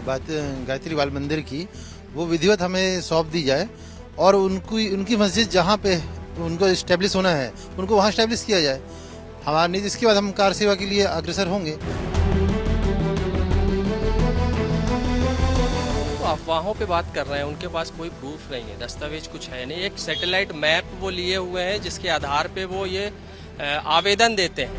गायत्री बाल मंदिर की, वो विधिवत हमें सौंप दी जाए और उनकी मस्जिद जहाँ पे उनको इस्टेब्लिश होना है उनको वहाँ इस्टेब्लिश किया जाए। हमारा नहीं, इसके बाद हम कार सेवा के लिए अग्रसर होंगे। अफवाहों पे बात कर रहे हैं, उनके पास कोई प्रूफ नहीं है, दस्तावेज कुछ है नहीं। एक सैटेलाइट मैप वो लिए हुए हैं जिसके आधार पे वो ये आवेदन देते हैं।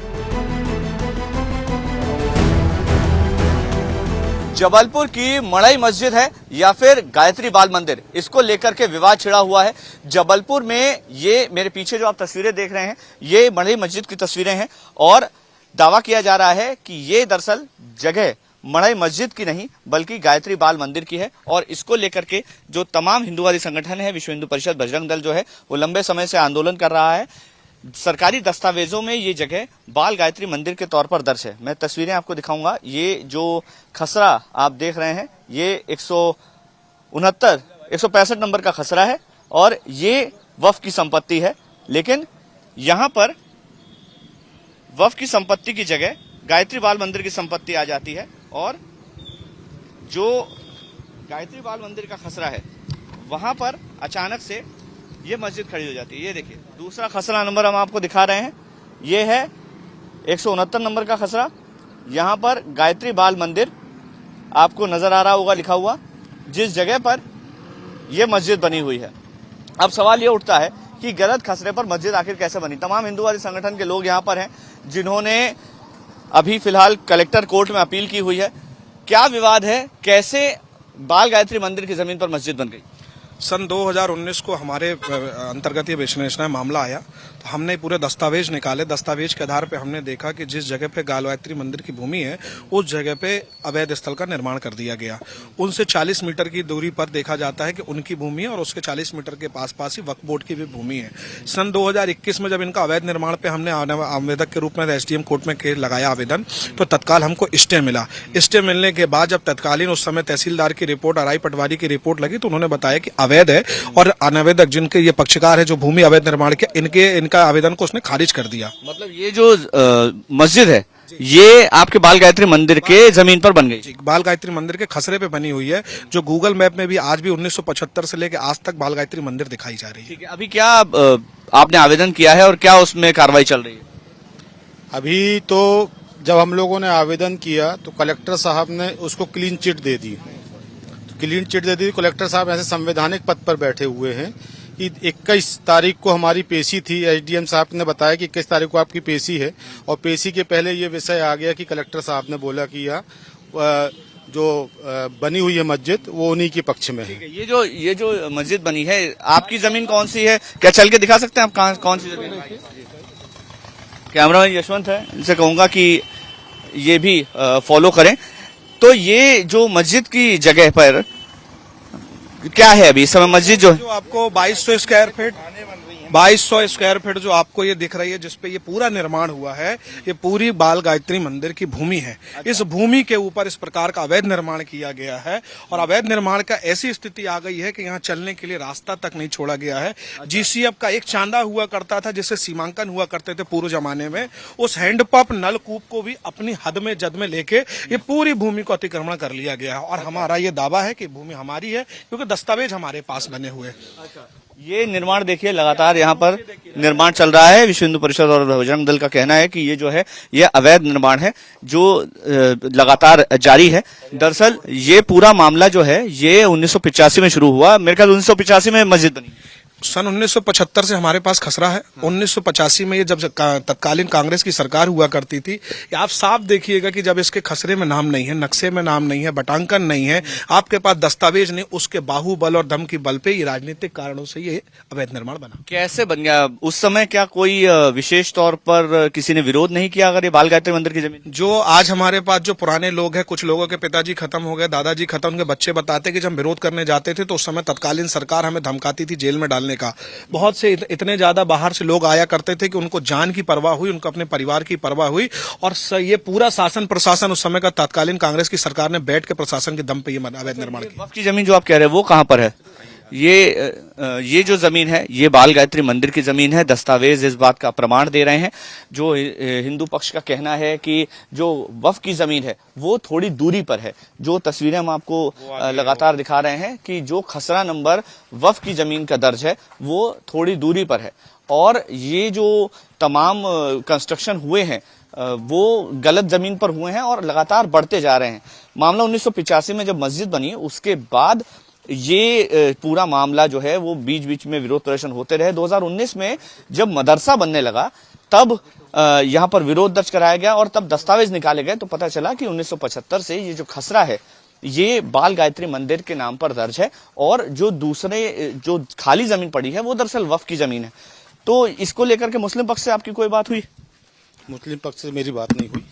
जबलपुर की मड़ई मस्जिद है या फिर गायत्री बाल मंदिर, इसको लेकर के विवाद छिड़ा हुआ है। जबलपुर में ये मेरे पीछे जो आप तस्वीरें देख रहे हैं, ये मड़ई मस्जिद की तस्वीरें हैं और दावा किया जा रहा है कि ये दरअसल जगह मड़ई मस्जिद की नहीं बल्कि गायत्री बाल मंदिर की है। और इसको लेकर के जो तमाम हिंदुवादी संगठन है, विश्व हिंदू परिषद, बजरंग दल जो है वो लंबे समय से आंदोलन कर रहा है। सरकारी दस्तावेजों में ये जगह बाल गायत्री मंदिर के तौर पर दर्ज है। मैं तस्वीरें आपको दिखाऊंगा। ये जो खसरा आप देख रहे हैं ये 165 नंबर का खसरा है और ये वक्फ की संपत्ति है, लेकिन यहां पर वक्फ की संपत्ति की जगह गायत्री बाल मंदिर की संपत्ति आ जाती है और जो गायत्री बाल मंदिर का खसरा है वहां पर अचानक से ये मस्जिद खड़ी हो जाती है। ये देखिए दूसरा खसरा नंबर हम आपको दिखा रहे हैं, ये है 169 नंबर का खसरा। यहाँ पर गायत्री बाल मंदिर आपको नजर आ रहा होगा लिखा हुआ, जिस जगह पर यह मस्जिद बनी हुई है। अब सवाल ये उठता है कि गलत खसरे पर मस्जिद आखिर कैसे बनी। तमाम हिंदुवादी संगठन के लोग यहाँ पर हैं जिन्होंने अभी फिलहाल कलेक्टर कोर्ट में अपील की हुई है। क्या विवाद है, कैसे बाल गायत्री मंदिर की जमीन पर मस्जिद बन गई? सन 2019 को हमारे अंतर्गत ये विश्लेषण मामला आया तो हमने पूरे दस्तावेज निकाले। दस्तावेज के आधार पे हमने देखा कि जिस जगह पे गायत्री मंदिर की भूमि है उस जगह पे अवैध स्थल का निर्माण कर दिया गया। उनसे 40 मीटर की दूरी पर देखा जाता है कि उनकी भूमि है और उसके 40 मीटर के पास ही वक्फ बोर्ड की भी भूमि है। सन 2021 में जब इनका अवैध निर्माण पे हमने आवेदक के रूप में SDM कोर्ट में लगाया आवेदन, तो तत्काल हमको स्टे मिला। स्टे मिलने के बाद जब तत्कालीन उस समय तहसीलदार की रिपोर्ट, RI पटवारी की रिपोर्ट लगी तो उन्होंने बताया कि अवैध है और अनावेदक जिनके ये पक्षकार है जो भूमि अवैध निर्माण किया, इनका आवेदन को उसने खारिज कर दिया। मतलब ये जो मस्जिद है ये आपके बाल गायत्री मंदिर के जमीन पर बन गई? बाल गायत्री मंदिर के खसरे पे बनी हुई है, जो गूगल मैप में भी आज भी 1975 से लेकर आज तक बाल गायत्री मंदिर दिखाई जा रही है। ठीक है, अभी क्या आपने आवेदन किया है और क्या उसमें कार्रवाई चल रही है? अभी तो जब हम लोगों ने आवेदन किया तो कलेक्टर साहब ने उसको क्लीन चिट दे दी। क्लीन चिट दे दी। कलेक्टर साहब ऐसे संवैधानिक पद पर बैठे हुए हैं कि 21 तारीख को हमारी पेशी थी। SDM साहब ने बताया कि 21 तारीख को आपकी पेशी है और पेशी के पहले ये विषय आ गया कि कलेक्टर साहब ने बोला कि यह जो बनी हुई है मस्जिद वो उन्हीं के पक्ष में है। ये जो मस्जिद बनी है आपकी जमीन कौन सी है? क्या चल के दिखा सकते हैं आप कौन सी जमीन? कैमरामैन यशवंत है, इनसे कहूंगा कि ये भी फॉलो करें। तो ये जो मस्जिद की जगह पर क्या है अभी इस समय मस्जिद जो आपको 2200 स्क्वायर फीट जो आपको ये दिख रही है जिसपे ये पूरा निर्माण हुआ है, ये पूरी बाल गायत्री मंदिर की भूमि है। इस भूमि के ऊपर इस प्रकार का अवैध निर्माण किया गया है और अवैध निर्माण का ऐसी स्थिति आ गई है कि यहाँ चलने के लिए रास्ता तक नहीं छोड़ा गया है। GCF का एक चांदा हुआ करता था जिससे सीमांकन हुआ करते थे पूर्व जमाने में, उस हैंडपंप नलकूप को भी अपनी हद में जद में लेके ये पूरी भूमि को अतिक्रमण कर लिया गया है। और हमारा ये दावा है कि भूमि हमारी है क्योंकि दस्तावेज हमारे पास बने हुए। ये निर्माण देखिए लगातार यहाँ पर निर्माण चल रहा है। विश्व हिंदू परिषद और बजरंग दल का कहना है कि ये जो है ये अवैध निर्माण है जो लगातार जारी है। दरअसल ये पूरा मामला जो है ये 1985 में शुरू हुआ। मेरे ख्याल 1985 में मस्जिद बनी। सन 1975 से हमारे पास खसरा है। 1985 में ये जब तत्कालीन कांग्रेस की सरकार हुआ करती थी, आप साफ देखिएगा कि जब इसके खसरे में नाम नहीं है, नक्शे में नाम नहीं है, बटांकन नहीं है, आपके पास दस्तावेज नहीं, उसके बाहुबल और दम की बल पे ये राजनीतिक कारणों से ये अवैध निर्माण बना। कैसे बन गया? उस समय क्या कोई विशेष तौर पर किसी ने विरोध नहीं किया अगर ये बाल गायत्री मंदिर की जमीन? जो आज हमारे पास जो पुराने लोग हैं, कुछ लोगों के पिताजी खत्म हो गए, दादाजी खत्म, उनके बच्चे बताते कि जब विरोध करने जाते थे तो उस समय तत्कालीन सरकार हमें धमकाती थी जेल में डालने का। बहुत से इतने ज्यादा बाहर से लोग आया करते थे कि उनको जान की परवाह हुई, उनको अपने परिवार की परवाह हुई। और ये पूरा शासन प्रशासन उस समय का तत्कालीन कांग्रेस की सरकार ने बैठ के प्रशासन के दम पे ये अवैध निर्माण किया। वक्फ की जमीन जो आप कह रहे हैं वो कहाँ पर है? ये जो जमीन है ये बाल गायत्री मंदिर की जमीन है। दस्तावेज इस बात का प्रमाण दे रहे हैं। जो हिंदू पक्ष का कहना है कि जो वक्फ की जमीन है वो थोड़ी दूरी पर है। जो तस्वीरें हम आपको लगातार दिखा रहे हैं कि जो खसरा नंबर वक्फ की जमीन का दर्ज है वो थोड़ी दूरी पर है और ये जो तमाम कंस्ट्रक्शन हुए हैं वो गलत जमीन पर हुए हैं और लगातार बढ़ते जा रहे हैं। मामला 1985 में जब मस्जिद बनी उसके बाद ये पूरा मामला जो है वो बीच बीच में विरोध प्रदर्शन होते रहे। 2019 में जब मदरसा बनने लगा तब यहाँ पर विरोध दर्ज कराया गया और तब दस्तावेज निकाले गए तो पता चला कि 1975 से ये जो खसरा है ये बाल गायत्री मंदिर के नाम पर दर्ज है और जो दूसरे जो खाली जमीन पड़ी है वो दरअसल वक्फ की जमीन है। तो इसको लेकर के मुस्लिम पक्ष से आपकी कोई बात हुई? मुस्लिम पक्ष से मेरी बात नहीं हुई।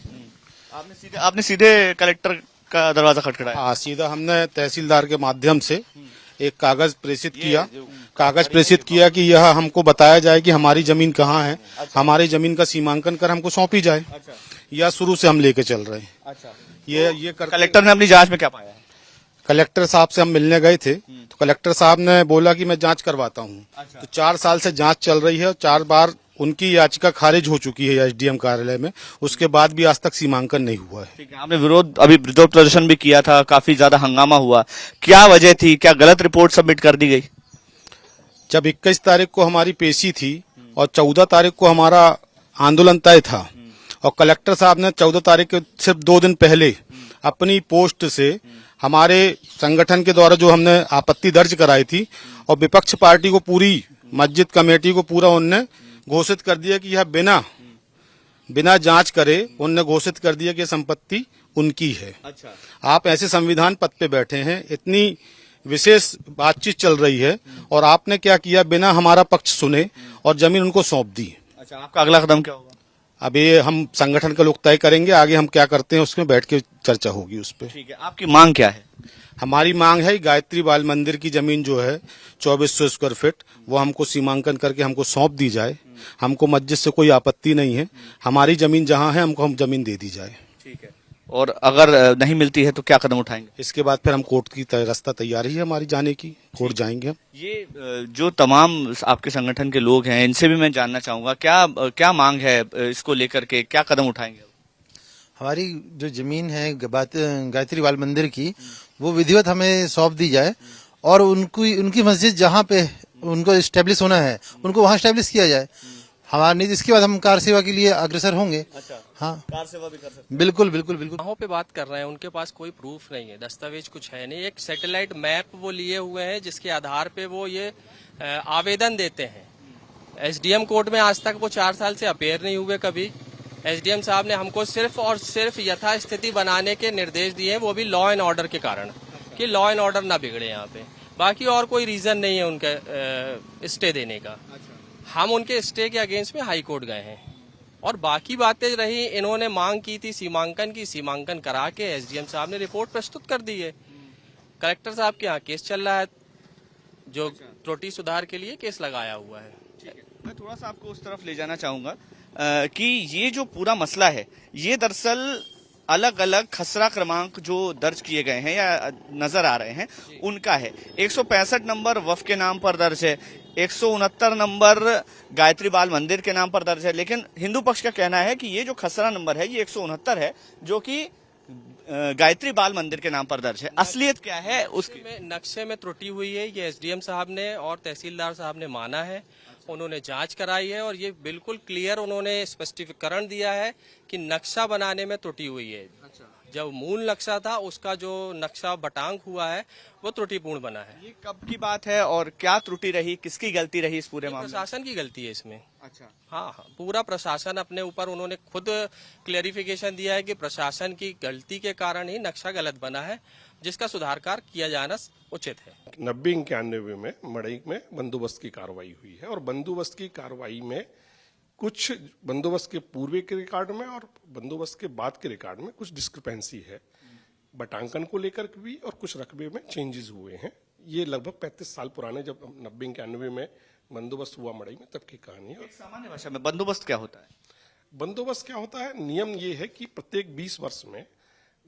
आपने सीधे कलेक्टर का दरवाजा खटखटाया? हाँ, सीधा हमने तहसीलदार के माध्यम से एक कागज प्रेषित किया कि यह हमको बताया जाए कि हमारी जमीन कहाँ है। हमारी जमीन का सीमांकन कर हमको सौंपी जाए। यह शुरू से हम लेके चल रहे हैं। ये कलेक्टर ने अपनी जांच में क्या पाया है? कलेक्टर साहब से हम मिलने गए थे तो कलेक्टर साहब ने बोला कि मैं जांच करवाता हूँ। तो 4 साल से जांच चल रही है और 4 बार उनकी याचिका खारिज हो चुकी है एसडीएम कार्यालय में। उसके बाद भी आज तक सीमांकन नहीं हुआ है। ठीक है, आपने विरोध प्रदर्शन भी किया था, काफी ज्यादा हंगामा हुआ, क्या वजह थी? क्या गलत रिपोर्ट सबमिट कर दी गई? जब 21 तारीख को हमारी पेशी थी और 14 तारीख को हमारा आंदोलन तय था और कलेक्टर साहब ने 14 तारीख के सिर्फ 2 दिन पहले अपनी पोस्ट से हमारे संगठन के द्वारा जो हमने आपत्ति दर्ज कराई थी और विपक्ष पार्टी को पूरी मस्जिद कमेटी को पूरा उनने घोषित कर दिया कि यह बिना जांच करे उनने घोषित कर दिया कि संपत्ति उनकी है। अच्छा, आप ऐसे संविधान पद पे बैठे हैं, इतनी विशेष बातचीत चल रही है और आपने क्या किया, बिना हमारा पक्ष सुने और जमीन उनको सौंप दी। अच्छा, आपका अगला कदम क्या होगा? अब ये हम संगठन के लोग तय करेंगे, आगे हम क्या करते हैं उसमें बैठ के चर्चा होगी उस पर। ठीक है, आपकी मांग क्या है? हमारी मांग है गायत्री बाल मंदिर की जमीन जो है 2400 स्क्वायर फीट वो हमको सीमांकन करके हमको सौंप दी जाए। हमको मस्जिद से कोई आपत्ति नहीं है, हमारी जमीन जहां है हमको हम जमीन दे दी जाए। ठीक है, और अगर नहीं मिलती है तो क्या कदम उठाएंगे? इसके बाद फिर हम कोर्ट की रास्ता तैयारी है हमारी जाने की, कोर्ट जाएंगे हम। ये जो तमाम आपके संगठन के लोग हैं इनसे भी मैं जानना चाहूंगा क्या मांग है इसको लेकर के, क्या कदम उठाएंगे? हमारी जो जमीन है गायत्री बाल मंदिर की वो विधिवत हमें सौंप दी जाए और उनकी मस्जिद जहाँ पे उनको इस्टेब्लिश होना है उनको वहाँ इस्टेब्लिश किया जाए। हमारा नहीं, इसके बाद हम कार सेवा के लिए अग्रसर होंगे। अच्छा, हाँ, कार सेवा भी कर सकते हैं? बिल्कुल बिल्कुल बिल्कुल। वहाँ पे बात कर रहे हैं, उनके पास कोई प्रूफ नहीं है, दस्तावेज कुछ है नहीं। एक सैटेलाइट मैप वो लिए हुए हैं जिसके आधार पे वो ये आवेदन देते हैं। एसडीएम कोर्ट में आज तक वो 4 साल से अपेयर नहीं हुए कभी। एसडीएम साहब ने हमको सिर्फ और सिर्फ यथास्थिति बनाने के निर्देश दिए हैं, वो भी लॉ एंड ऑर्डर के कारण, कि लॉ एंड ऑर्डर ना बिगड़े यहाँ पे। बाकी और कोई रीजन नहीं है उनका स्टे देने का। हम उनके स्टे के अगेंस्ट में हाई कोर्ट गए हैं और बाकी बातें रही, इन्होंने मांग की थी सीमांकन की, सीमांकन करा के एसडीएम साहब ने रिपोर्ट प्रस्तुत कर दी है। कलेक्टर साहब के यहाँ केस चल रहा है, जो त्रुटि सुधार के लिए केस लगाया हुआ है। मैं थोड़ा सा आपको उस तरफ ले जाना चाहूंगा कि ये जो पूरा मसला है ये दरअसल अलग अलग खसरा क्रमांक जो दर्ज किए गए हैं या नजर आ रहे हैं उनका है। 165 नंबर वक्फ के नाम पर दर्ज है, 169 नंबर गायत्री बाल मंदिर के नाम पर दर्ज है, लेकिन हिंदू पक्ष का कहना है कि ये जो खसरा नंबर है ये 169 है जो कि गायत्री बाल मंदिर के नाम पर दर्ज है। असलियत क्या है उसकी नक्शे में त्रुटि हुई है, ये एसडीएम साहब ने और तहसीलदार साहब ने माना है, उन्होंने जांच कराई है और ये बिल्कुल क्लियर उन्होंने स्पष्टीकरण दिया है कि नक्शा बनाने में त्रुटि हुई है। जब मूल नक्शा था उसका जो नक्शा बटांग हुआ है वो त्रुटिपूर्ण बना है। ये कब की बात है और क्या त्रुटि रही, किसकी गलती रही इस पूरे मामले में? प्रशासन की गलती है इसमें। अच्छा, हाँ, पूरा प्रशासन अपने ऊपर, उन्होंने खुद क्लेरिफिकेशन दिया है कि प्रशासन की गलती के कारण ही नक्शा गलत बना है, जिसका सुधार कार्य किया जाना उचित है। 90-91 में मड़ई में बंदोबस्त की कार्रवाई हुई है और बंदोबस्त की कार्रवाई में कुछ बंदोबस्त के पूर्व के रिकॉर्ड में और बंदोबस्त के बाद के रिकॉर्ड में कुछ डिस्क्रिपेंसी है, बटांकन को लेकर भी और कुछ रकबे में चेंजेस हुए हैं। ये लगभग 35 साल पुराने, जब 90-91 में बंदोबस्त हुआ मड़ई में, तब की कहानी है। सामान्य भाषा में बंदोबस्त क्या होता है? बंदोबस्त क्या होता है, नियम ये है कि प्रत्येक 20 वर्ष में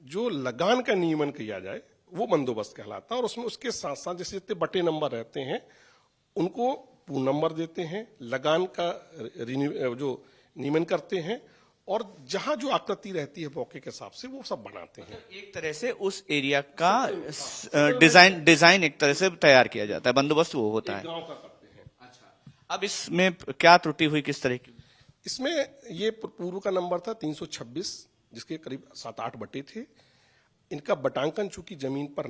जो लगान का नियमन किया जाए वो बंदोबस्त कहलाता है। और उसमें उसके साथ साथ जैसे जितने बटे नंबर रहते हैं उनको पूर्ण नंबर देते हैं, लगान का जो नियमन करते हैं, और जहां जो आकृति रहती है मौके के हिसाब से वो सब बनाते हैं। एक तरह से उस एरिया का डिजाइन एक तरह से तैयार किया जाता है, बंदोबस्त वो होता है। गांव का करते हैं। अब इसमें क्या त्रुटि हुई, किस तरह की? इसमें ये पूर्व का नंबर था 326, जिसके करीब 7-8 बटे थे। इनका बटांकन चूंकि जमीन पर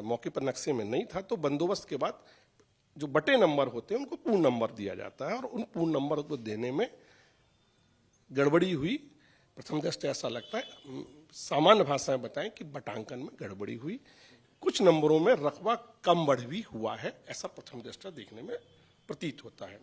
मौके पर नक्शे में नहीं था, तो बंदोबस्त के बाद जो बटे नंबर होते हैं उनको पूर्ण नंबर दिया जाता है, और उन पूर्ण नंबर को देने में गड़बड़ी हुई। प्रथम दृष्टया ऐसा लगता है, सामान्य भाषा में बताएं कि बटांकन में गड़बड़ी हुई, कुछ नंबरों में रकबा कम बढ़ भी हुआ है, ऐसा प्रथम दृष्टया देखने में प्रतीत होता है।